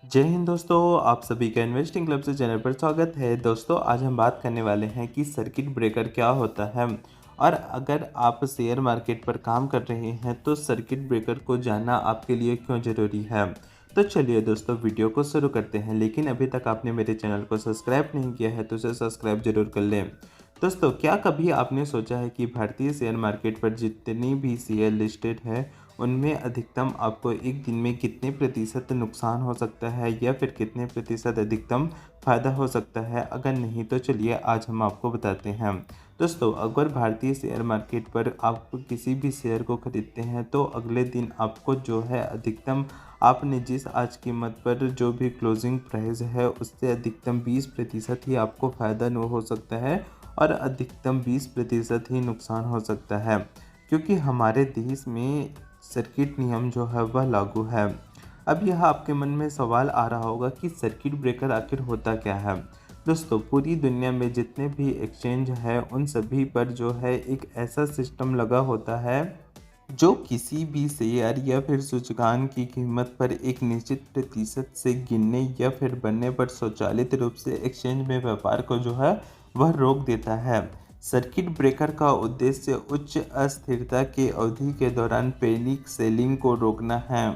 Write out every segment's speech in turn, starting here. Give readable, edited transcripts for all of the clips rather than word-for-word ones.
जय हिंद दोस्तों, आप सभी का इन्वेस्टिंग क्लब से चैनल पर स्वागत है। दोस्तों, आज हम बात करने वाले हैं कि सर्किट ब्रेकर क्या होता है और अगर आप शेयर मार्केट पर काम कर रहे हैं तो सर्किट ब्रेकर को जानना आपके लिए क्यों ज़रूरी है। तो चलिए दोस्तों, वीडियो को शुरू करते हैं। लेकिन अभी तक आपने मेरे चैनल को सब्सक्राइब नहीं किया है तो उसे सब्सक्राइब जरूर कर लें। दोस्तों, क्या कभी आपने सोचा है कि भारतीय शेयर मार्केट पर जितनी भी शेयर लिस्टेड है उनमें अधिकतम आपको एक दिन में कितने प्रतिशत नुकसान हो सकता है या फिर कितने प्रतिशत अधिकतम फ़ायदा हो सकता है? अगर नहीं तो चलिए आज हम आपको बताते हैं। दोस्तों, अगर भारतीय शेयर मार्केट पर आप किसी भी शेयर को खरीदते हैं तो अगले दिन आपको जो है अधिकतम आपने जिस आज कीमत पर जो भी क्लोजिंग प्राइस है उससे अधिकतम 20% ही आपको फ़ायदा न हो सकता है और अधिकतम 20% ही नुकसान हो सकता है, क्योंकि हमारे देश में सर्किट नियम जो है वह लागू है। अब यह आपके मन में सवाल आ रहा होगा कि सर्किट ब्रेकर आखिर होता क्या है। दोस्तों, पूरी दुनिया में जितने भी एक्सचेंज है उन सभी पर जो है एक ऐसा सिस्टम लगा होता है जो किसी भी शेयर या फिर सूचकांक की कीमत पर एक निश्चित प्रतिशत से गिरने या फिर बढ़ने पर स्वचालित रूप से एक्सचेंज में व्यापार को जो है वह रोक देता है। सर्किट ब्रेकर का उद्देश्य उच्च अस्थिरता की अवधि के दौरान पैनिक सेलिंग को रोकना है,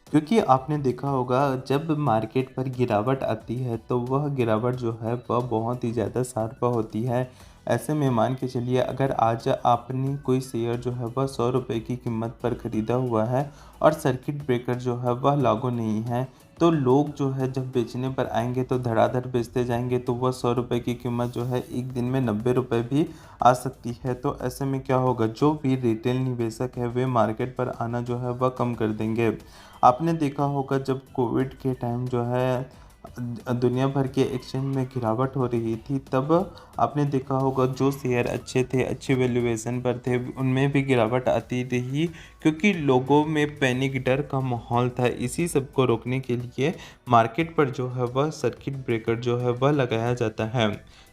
क्योंकि आपने देखा होगा जब मार्केट पर गिरावट आती है तो वह गिरावट जो है वह बहुत ही ज़्यादा शार्प होती है। ऐसे में मान के चलिए, अगर आज आपने कोई शेयर जो है वह 100 रुपये की कीमत पर ख़रीदा हुआ है और सर्किट ब्रेकर जो है वह लागू नहीं है, तो लोग जो है जब बेचने पर आएंगे तो धड़ाधड़ बेचते जाएंगे, तो वह 100 रुपये की कीमत जो है एक दिन में 90 रुपये भी आ सकती है। तो ऐसे में क्या होगा, जो भी रिटेल निवेशक है वे मार्केट पर आना जो है वह कम कर देंगे। आपने देखा होगा जब कोविड के टाइम जो है दुनिया भर के एक्सचेंज में गिरावट हो रही थी, तब आपने देखा होगा जो शेयर अच्छे थे, अच्छे वैल्यूएशन पर थे, उनमें भी गिरावट आती रही, क्योंकि लोगों में पैनिक डर का माहौल था। इसी सब को रोकने के लिए मार्केट पर जो है वह सर्किट ब्रेकर जो है वह लगाया जाता है।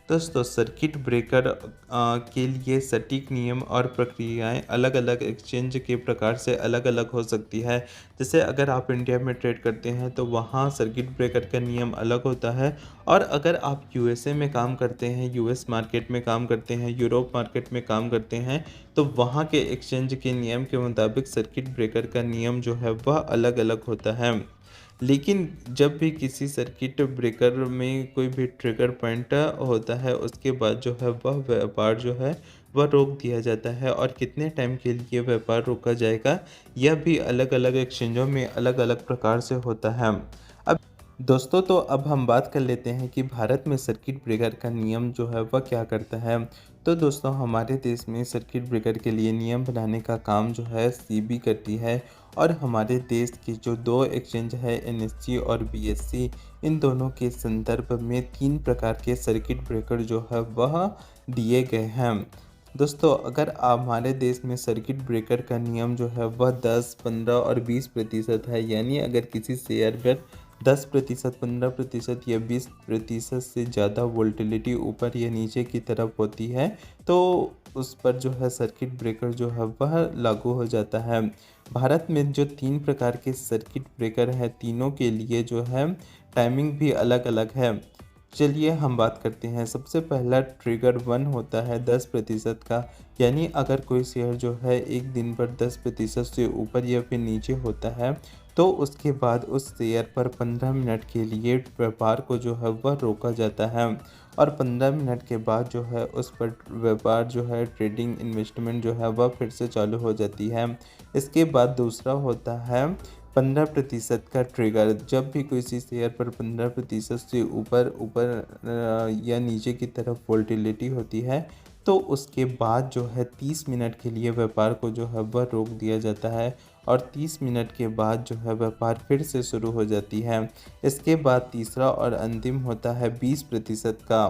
दोस्तों, सर्किट ब्रेकर के लिए सटीक नियम और प्रक्रियाएं अलग अलग एक्सचेंज के प्रकार से अलग अलग हो सकती है। जैसे अगर आप इंडिया में ट्रेड करते हैं तो वहाँ सर्किट ब्रेकर का नियम अलग होता है, और अगर आप यूएसए में काम करते हैं, यूएस मार्केट में काम करते हैं, यूरोप मार्केट में काम करते हैं, तो वहाँ के एक्सचेंज के नियम के मुताबिक सर्किट ब्रेकर का नियम जो है वह अलग अलग होता है। लेकिन जब भी किसी सर्किट ब्रेकर में कोई भी ट्रिगर पॉइंट होता है, उसके बाद जो है वह व्यापार जो है वह रोक दिया जाता है, और कितने टाइम के लिए व्यापार रोका जाएगा यह भी अलग अलग एक्सचेंजों में अलग अलग प्रकार से होता है। अब दोस्तों, तो अब हम बात कर लेते हैं कि भारत में सर्किट ब्रेकर का नियम जो है वह क्या करता है। तो दोस्तों, हमारे देश में सर्किट ब्रेकर के लिए नियम बनाने का काम जो है सीबी करती है, और हमारे देश की जो दो एक्सचेंज है एनएसजी और बीएससी, इन दोनों के संदर्भ में 3 प्रकार के सर्किट ब्रेकर जो है वह दिए गए हैं। दोस्तों, अगर हमारे देश में सर्किट ब्रेकर का नियम जो है वह 10, 15 और 20% है, यानी अगर किसी शेयर पर 10%, 15% या 20% से ज़्यादा वोल्टिलिटी ऊपर या नीचे की तरफ होती है, तो उस पर जो है सर्किट ब्रेकर जो है वह लागू हो जाता है। भारत में जो 3 प्रकार के सर्किट ब्रेकर है, तीनों के लिए जो है टाइमिंग भी अलग अलग है। चलिए हम बात करते हैं। सबसे पहला ट्रिगर 1 होता है 10% का, यानी अगर कोई शेयर जो है एक दिन पर 10% से ऊपर या फिर नीचे होता है तो उसके बाद उस शेयर पर 15 मिनट के लिए व्यापार को जो है वह रोका जाता है, और 15 मिनट के बाद जो है उस पर व्यापार जो है ट्रेडिंग इन्वेस्टमेंट जो है वह फिर से चालू हो जाती है। इसके बाद दूसरा होता है 15% का ट्रिगर। जब भी किसी शेयर पर 15% से ऊपर ऊपर या नीचे की तरफ वोल्टिलिटी होती है तो उसके बाद जो है 30 मिनट के लिए व्यापार को जो है वह रोक दिया जाता है, और 30 मिनट के बाद जो है व्यापार फिर से शुरू हो जाती है। इसके बाद तीसरा और अंतिम होता है 20% का।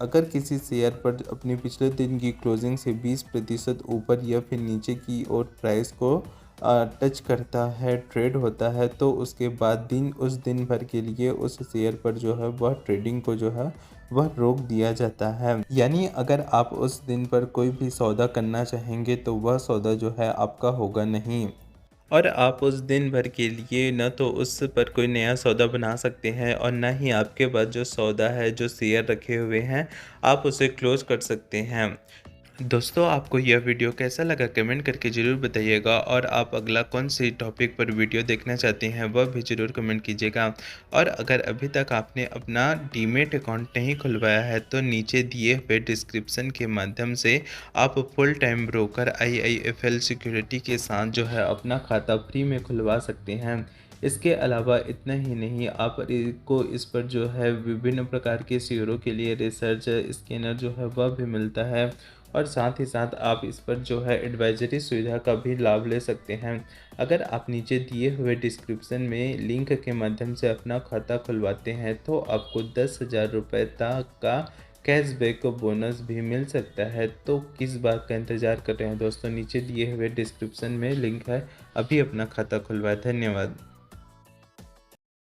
अगर किसी शेयर पर अपने पिछले दिन की क्लोजिंग से 20% ऊपर या फिर नीचे की ओर प्राइस को टच करता है, ट्रेड होता है, तो उसके बाद उस दिन भर के लिए उस शेयर पर जो है वह ट्रेडिंग को जो है वह रोक दिया जाता है। यानी अगर आप उस दिन पर कोई भी सौदा करना चाहेंगे तो वह सौदा जो है आपका होगा नहीं। और आप उस दिन भर के लिए न तो उस पर कोई नया सौदा बना सकते हैं और ना ही आपके पास जो सौदा है, जो शेयर रखे हुए हैं, आप उसे क्लोज़ कर सकते हैं। दोस्तों, आपको यह वीडियो कैसा लगा कमेंट करके ज़रूर बताइएगा और आप अगला कौन सी टॉपिक पर वीडियो देखना चाहते हैं वह भी ज़रूर कमेंट कीजिएगा। और अगर अभी तक आपने अपना डीमैट अकाउंट नहीं खुलवाया है तो नीचे दिए हुए डिस्क्रिप्शन के माध्यम से आप full time broker IIFL security के साथ जो है अपना खाता फ्री में खुलवा सकते हैं। इसके अलावा इतना ही नहीं, आप को इस पर जो है विभिन्न प्रकार के शेयरों के लिए रिसर्च स्कैनर जो है वह भी मिलता है और साथ ही साथ आप इस पर जो है एडवाइजरी सुविधा का भी लाभ ले सकते हैं। अगर आप नीचे दिए हुए डिस्क्रिप्शन में लिंक के माध्यम से अपना खाता खुलवाते हैं तो आपको 10,000 रुपये तक का कैशबैक बोनस भी मिल सकता है। तो किस बात का इंतज़ार कर रहे हैं दोस्तों, नीचे दिए हुए डिस्क्रिप्शन में लिंक है, अभी अपना खाता खुलवाएं। धन्यवाद।